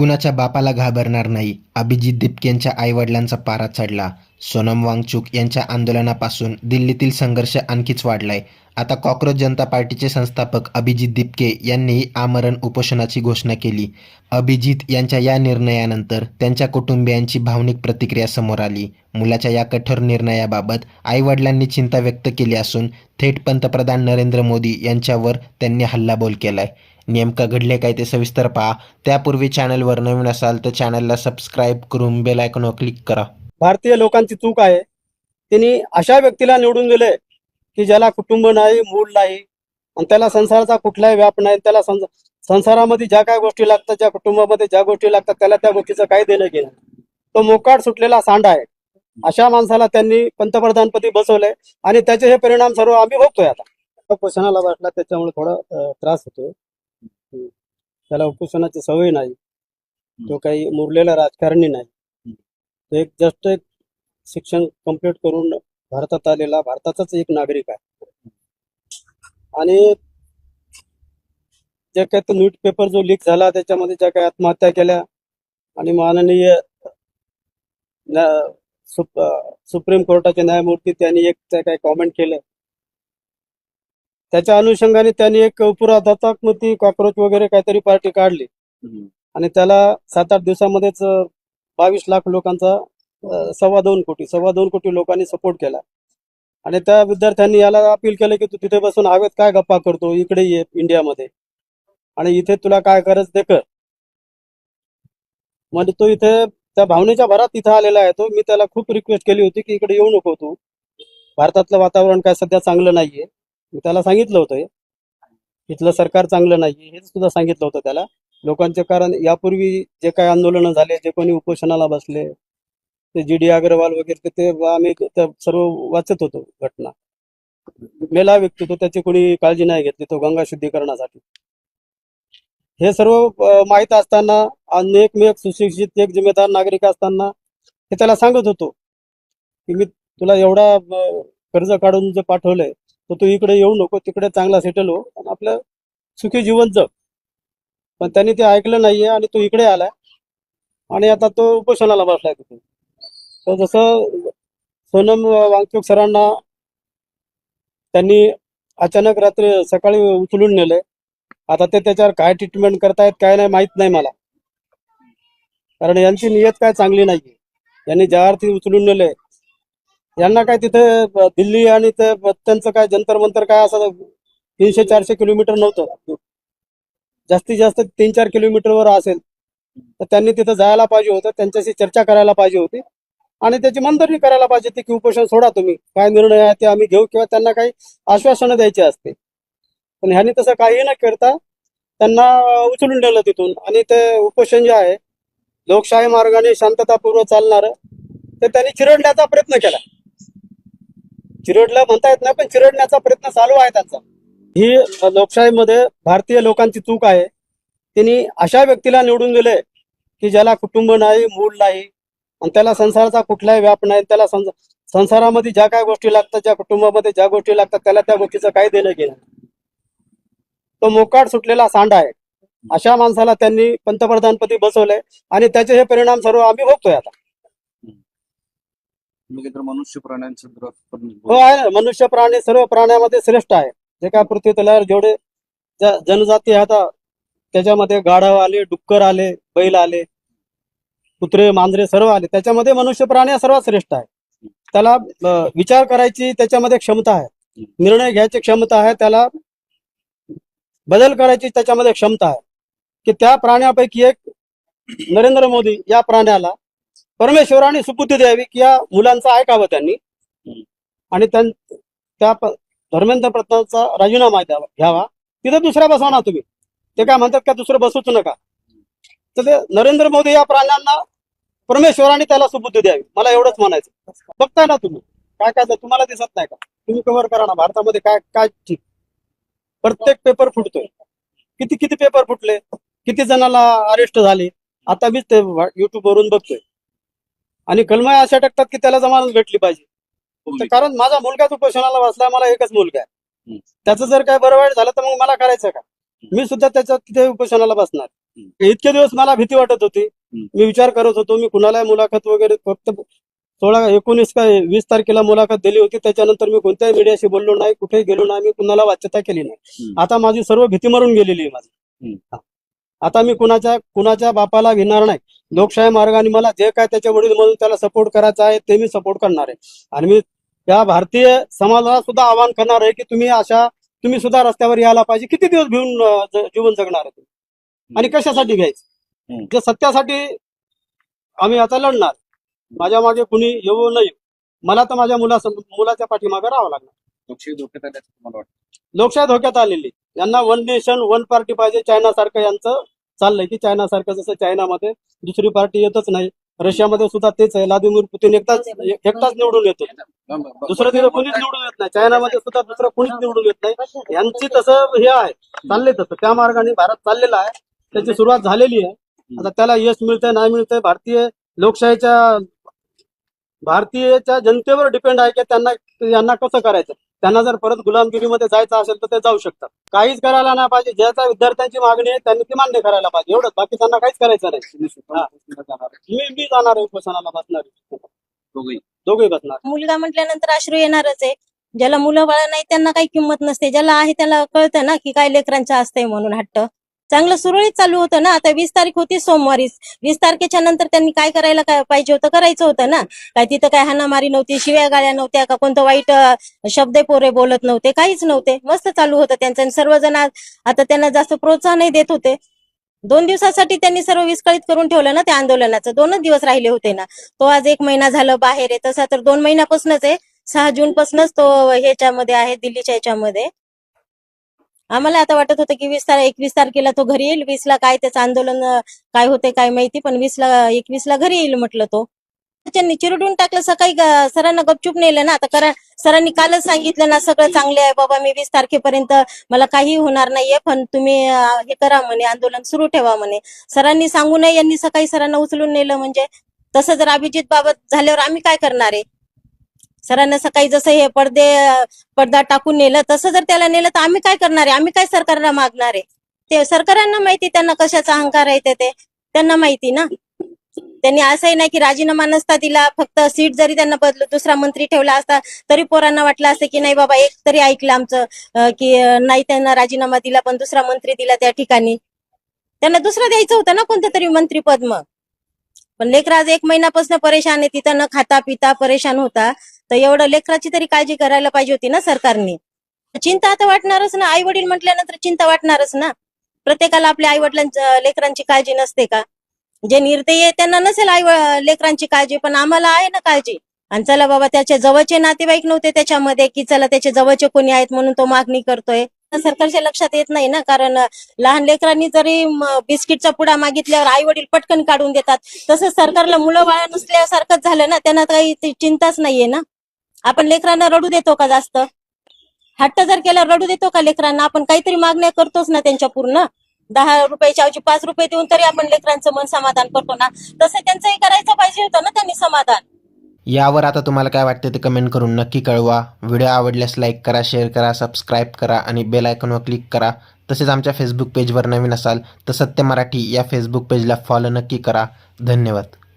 कुणाच्या बापाला घाबरणार नाही. अभिजित दिपकेंच्या आईवडिलांचा पारा चढला. सोनम वांगचुक यांच्या आंदोलनापासून दिल्लीतील संघर्ष आणखीच वाढलाय. आता कॉक्रोच जनता पार्टीचे संस्थापक अभिजित दिपके यांनीही आमरण उपोषणाची घोषणा केली. अभिजित यांच्या या निर्णयानंतर त्यांच्या कुटुंबियांची भावनिक प्रतिक्रिया समोर आली. मुलाच्या या कठोर निर्णयाबाबत आईवडिलांनी चिंता व्यक्त केली असून थेट पंतप्रधान नरेंद्र मोदी यांच्यावर त्यांनी हल्लाबोल केलाय. नेमकं घडले काय ते सविस्तर पहा. त्यापूर्वी चॅनलवर नवीन असाल तर चॅनलला सबस्क्राईब करून बेल आयकॉनवर क्लिक करा. भारतीय लोकांची चूक आहे. त्यांनी अशा व्यक्तीला निवडून दिले की ज्याला कुटुंब नाही, मूल नाही आणि त्याला संसाराचा कुठलाही व्याप नाही. त्याला संसारामध्ये ज्या काय गोष्टी लागतात, ज्या कुटुंबामध्ये ज्या गोष्टी लागतात, त्याला त्या गोष्टीचं काही देणं घेणं. तो मोकाट सुटलेला सांडा आहे. अशा माणसाला त्यांनी पंतप्रधानपदी बसवलंय आणि त्याचे हे परिणाम सर्व आम्ही भोगतोय. आता उपोषणाला बसला त्याच्यामुळे थोडा त्रास होतोय. त्याला उपोषणाची सवय नाही. तो काही मुरलेला राजकारणी नाही. तो एक शिक्षण कंप्लीट करून भारतात आलेला भारताचाच एक नागरिक आहे. आणि जे काही तो न्यूज पेपर जो लीक झाला त्याच्यामध्ये ज्या काही आत्महत्या केल्या आणि माननीय सुप्रीम कोर्टाचे न्यायमूर्ती त्यांनी एक काही कॉमेंट केलं. त्याच्या अनुषंगाने त्यांनी एक उपराधात्मक कॉक्रोच वगैरे काहीतरी पार्टी काढली आणि त्याला 7-8 दिवसामध्येच 22 लाख लोकांचा 2.25 कोटी लोकांनी सपोर्ट केला. आणि त्या विद्यार्थ्यांनी याला अपील केलं की तू तिथे बसून हवेत काय गप्पा करतो, इकडे ये इंडियामध्ये आणि इथे तुला काय करायचं ते कर. म्हणजे तो इथे त्या भावनेच्या भरात इथं आलेला आहे. तो मी त्याला खूप रिक्वेस्ट केली होती की इकडे येऊ नको, तू भारतातलं वातावरण काय सध्या चांगलं नाहीये. मी त्याला सांगितलं होतं इथलं सरकार चांगलं नाहीये, हेच सुद्धा सांगितलं होतं त्याला लोकांचे. कारण यापूर्वी जे काही आंदोलनं झाले, जे कोणी उपोषणाला बसले, ते GD अग्रवाल वगैरे ते आम्ही सर्व वाचत होतो घटना. मेला व्यक्ती तो, त्याची कोणी काळजी नाही घेतली. तो गंगा शुद्धीकरणासाठी हे सर्व माहीत असताना अनेक सुशिक्षित एक जिम्मेदार नागरिक असताना हे त्याला सांगत होतो की मी तुला एवढा कर्ज काढून जे पाठवलंय तर तू इकडे येऊ नको, तिकडे चांगला सेटल हो आणि आपलं सुखी जीवन जग. पण त्यांनी ते ऐकलं नाहीये आणि तो इकडे आलाय आणि आता तो उपोषणाला बसलाय तिथे. तर जसं सोनम वांगचुक सरांना त्यांनी अचानक रात्री सकाळी उचलून नेलंय. आता ते त्याच्यावर काय ट्रीटमेंट करतायत काय नाही माहित नाही मला, कारण यांची नियत काय चांगली नाहीये. यांनी ज्या अर्थी उचलून नेलंय, यांना काय तिथे दिल्ली आणि ते त्यांचं काय जंतर मंतर काय असं 300-400 किलोमीटर नव्हतं, जास्तीत जास्त 3-4 किलोमीटरवर असेल. तर त्यांनी तिथं जायला पाहिजे होतं, त्यांच्याशी चर्चा करायला पाहिजे होती आणि त्याची मंजूरी करायला पाहिजे होती की उपोषण सोडा, तुम्ही काय निर्णय आहे ते आम्ही घेऊ, किंवा त्यांना काही आश्वासनं द्यायची असते. पण ह्यांनी तसं काही न करता त्यांना उचलून नेलं तिथून. आणि ते उपोषण जे आहे लोकशाही मार्गाने शांततापूर्वक चालणार, ते त्यांनी चिरडण्याचा प्रयत्न केला. चिरडलं म्हणता येत नाही, पण चिरडण्याचा प्रयत्न चालू आहे त्यांचा. ही लोकशाहीमध्ये भारतीय लोकांची चूक आहे. त्यांनी अशा व्यक्तीला निवडून दिले की ज्याला कुटुंब नाही, मूल नाही आणि त्याला संसाराचा कुठलाही व्याप नाही. त्याला संसारामध्ये ज्या काय गोष्टी लागतात, ज्या कुटुंबामध्ये ज्या गोष्टी लागतात, त्याला त्या गोष्टीचं काही देणं घेणं. तो मोकाट सुटलेला सांडा आहे. अशा माणसाला त्यांनी पंतप्रधानपदी बसवलंय आणि त्याचे हे परिणाम सर्व आम्ही भोगतोय. आता मनुष्य प्राण्यांचं हो आहे. मनुष्य प्राणी सर्व प्राण्यामध्ये श्रेष्ठ आहे. जे काय पृथ्वी तलावर जेवढे जनजाती आहेत त्याच्यामध्ये गाढव आले, डुक्कर आले, बैल आले, कुत्रे, मांजरे सर्व आले. त्याच्यामध्ये मनुष्य प्राणी सर्वात श्रेष्ठ आहे. त्याला विचार करायची त्याच्यामध्ये क्षमता आहे, निर्णय घ्यायची क्षमता आहे, त्याला बदल करायची त्याच्यामध्ये क्षमता आहे. की त्या प्राण्यापैकी एक नरेंद्र मोदी या प्राण्याला परमेश्वराने सुबुद्धी द्यावी की या मुलांचं ऐकावं त्यांनी आणि त्या धर्मेंद्र प्रधानचा राजीनामा घ्यावा. तिथं दुसऱ्या बसवा ना तुम्ही. ते काय म्हणतात का दुसरं बसूच नका. तर ते नरेंद्र मोदी या प्राण्यांना परमेश्वराने त्याला सुबुद्धी द्यावी, मला एवढंच म्हणायचं. बघताय ना तुम्ही काय काय तुम्हाला दिसत नाही का? तुम्ही कव्हर करा ना भारतामध्ये काय काय ठीक. प्रत्येक पेपर फुटतोय. किती पेपर फुटले, किती जणांना अरेस्ट झाले. आता मीच ते युट्यूब वरून बघतोय आणि कलमा अशा टाकतात की त्याला जमानत भेटली पाहिजे. कारण माझा मुलगाच उपोषणाला बसलाय, मला एकच मुलगा आहे. त्याचं जर काय बरं वाईट झालं तर मग मला करायचं का? मी सुद्धा त्याच्या तिथे उपोषणाला बसणार. इतके दिवस मला भीती वाटत होती. मी विचार करत होतो, मी कुणाला मुलाखत वगैरे फक्त 19 का 20 तारखेला मुलाखत दिली होती. त्याच्यानंतर मी कोणत्याही मीडियाशी बोललो नाही, कुठेही गेलो नाही, मी कुणाला वाच्यता केली नाही. आता माझी सर्व भीती मरून गेलेली आहे माझी. आता मी कुणाच्या बापाला घेणार नाही. लोकशाही मार्गाने मला जे काय त्याच्या वडील म्हणून त्याला सपोर्ट करायचा आहे ते मी सपोर्ट करणार आहे. आणि मी त्या भारतीय समाजाला सुद्धा आवाहन करणार आहे की तुम्ही सुद्धा रस्त्यावर यायला पाहिजे. किती दिवस घेऊन जीवन जगणार आहे तुम्ही? आणि कशासाठी घ्यायचं? जे सत्यासाठी आम्ही आता लढणार. माझ्या मागे कुणी येऊ नये. मला तर माझ्या मुलाच्या पाठीमागे राहावं लागणार. लोकशाही धोक्यात आल्याचं तुम्हाला वाटतं? लोकशाही धोक्यात आलेली. यांना वन नेशन वन पार्टी पाहिजे. चायना सारखं यांचं चाललंय की चायना सारखं, जसं चायनामध्ये दुसरी पार्टी येतच नाही. रशियामध्ये सुद्धा तेच आहे. व्लादिमीर पुतीन एकटाच निवडून येतो. दुसरं तिथं कोणीच निवडून येत नाही. चायनामध्ये सुद्धा दुसरं कोणीच निवडून येत नाही. यांची तसं हे आहे, चालले तसं त्या मार्गाने भारत चाललेला आहे. त्याची सुरुवात झालेली आहे. आता त्याला यश मिळतंय नाही मिळतंय भारतीयच्या जनतेवर डिपेंड आहे की यांना कसं करायचं. त्यांना जर परत गुलामगिरीमध्ये जायचं असेल तर ते जाऊ शकतात. काहीच करायला नाही पाहिजे. ज्याचा विद्यार्थ्यांची मागणी आहे त्यांनी ती मान्य करायला पाहिजे. एवढंच. बाकी त्यांना काहीच करायचं नाही. मी जाणार आहे उपोषणाला, बसणार आहे. दोघे बसणार. मुलगा म्हटल्यानंतर अश्रू येणारच आहे. ज्याला मुलं बाळ नाही त्यांना काही किंमत नसते. ज्याला आहे त्याला कळतं ना की काय लेकरांचं असतंय म्हणून. हट्ट चांगलं सुरळीत चालू होतं ना. आता 20 तारीख होती सोमवारी. 20 तारखेच्या नंतर त्यांनी काय करायला काय पाहिजे होतं, करायचं होतं ना. काय तिथं काय हाणामारी नव्हती, शिव्या गाळ्या नव्हत्या का, कोणतं वाईट शब्द पोरे बोलत नव्हते, काहीच नव्हते. मस्त चालू होतं त्यांचं. आणि सर्वजण आता त्यांना जास्त प्रोत्साहनही देत होते. 2 दिवसासाठी त्यांनी सर्व विस्कळीत करून ठेवलं ना त्या आंदोलनाचं. 2च दिवस राहिले होते ना. तो आज 1 महिना झालं बाहेर आहे. तसा तर 2 महिन्यापासूनच आहे. 6 जूनपासूनच तो ह्याच्यामध्ये आहे, दिल्लीच्या ह्याच्यामध्ये. आम्हाला आता वाटत होतं की 21 तारखेला तो घरी येईल. 20ला काय त्याचं आंदोलन काय होते काय माहिती, पण 21ला घरी येईल म्हटलं तो. त्यांनी चिरडून टाकलं. सकाळी सरांना गपचूप नेलं ना. आता सरांनी कालच सांगितलं ना, सगळं चांगले आहे बाबा, मी 20 तारखेपर्यंत मला काही होणार नाहीये, पण तुम्ही हे करा म्हणे, आंदोलन सुरू ठेवा म्हणे. सरांनी सांगू नये, यांनी सकाळी सरांना उचलून नेलं. म्हणजे तसं जर अभिजित बाबत झाल्यावर आम्ही काय करणार आहे? सरांना सकाळी जसं हे पडदा टाकून नेलं, तसं जर त्याला नेलं तर आम्ही काय करणार आहे? आम्ही काय सरकारला मागणार आहे? ते सरकारांना माहिती, त्यांना कशाचा अहंकार आहे ते त्यांना माहिती ना. त्यांनी असंही नाही की राजीनामा नसता दिला, फक्त सीट जरी त्यांना दुसरा मंत्री ठेवला असता तरी पोरांना वाटलं असतं की नाही बाबा, एक तरी ऐकलं आमचं, की नाही त्यांना राजीनामा दिला पण दुसरा मंत्री दिला त्या ठिकाणी. त्यांना दुसरं द्यायचं होतं ना कोणतं तरी मंत्रीपद. मग पण लेकरं आज 1 महिन्यापासून परेशान आहे. तिथं न खाता पिता परेशान होता. तर एवढं लेकराची तरी काळजी करायला पाहिजे होती ना सरकारने. चिंता आता वाटणारच ना. आई वडील म्हटल्यानंतर चिंता वाटणारच ना. प्रत्येकाला आपल्या आई वडिलांच्या लेकरांची काळजी नसते का? जे निर्दयी आहे त्यांना नसेल लेकरांची काळजी, पण आम्हाला आहे ना काळजी. आणि चला बाबा, त्याचे जवळचे नातेवाईक नव्हते त्याच्यामध्ये की चला त्याचे जवळचे कोणी आहेत म्हणून तो मागणी करतोय. सरकारच्या लक्षात येत नाही ना. कारण लहान लेकरांनी जरी बिस्किटचा पुडा मागितल्यावर आई वडील पटकन काढून देतात, तसं सरकारला मुलं बाळा नसल्यासारखंच झालं ना. त्यांना काही चिंताच नाहीये ना. आपण लेकरांना रडू देतो का जास्त? हट्ट जर केला रडू देतो का लेकरांना? आपण काहीतरी मागण्या करतोच ना त्यांच्या पूर्ण. 10 रुपयाच्या ऐवजी 5 रुपये देऊन तरी आपण लेकरांचं मन समाधान करतो ना. तसं त्यांचंही करायचं पाहिजे होतं ना त्यांनी समाधान. यावर आता तुम्हाला काय वाटते ते कमेंट करून नक्की कळवा. व्हिडिओ आवडल्यास लाईक करा, शेअर करा, सबस्क्राईब करा आणि बेल आयकॉनवर क्लिक करा. तसेच आमच्या फेसबुक पेजवर नवीन असाल तर सत्य मराठी या फेसबुक पेजला फॉलो नक्की करा. धन्यवाद.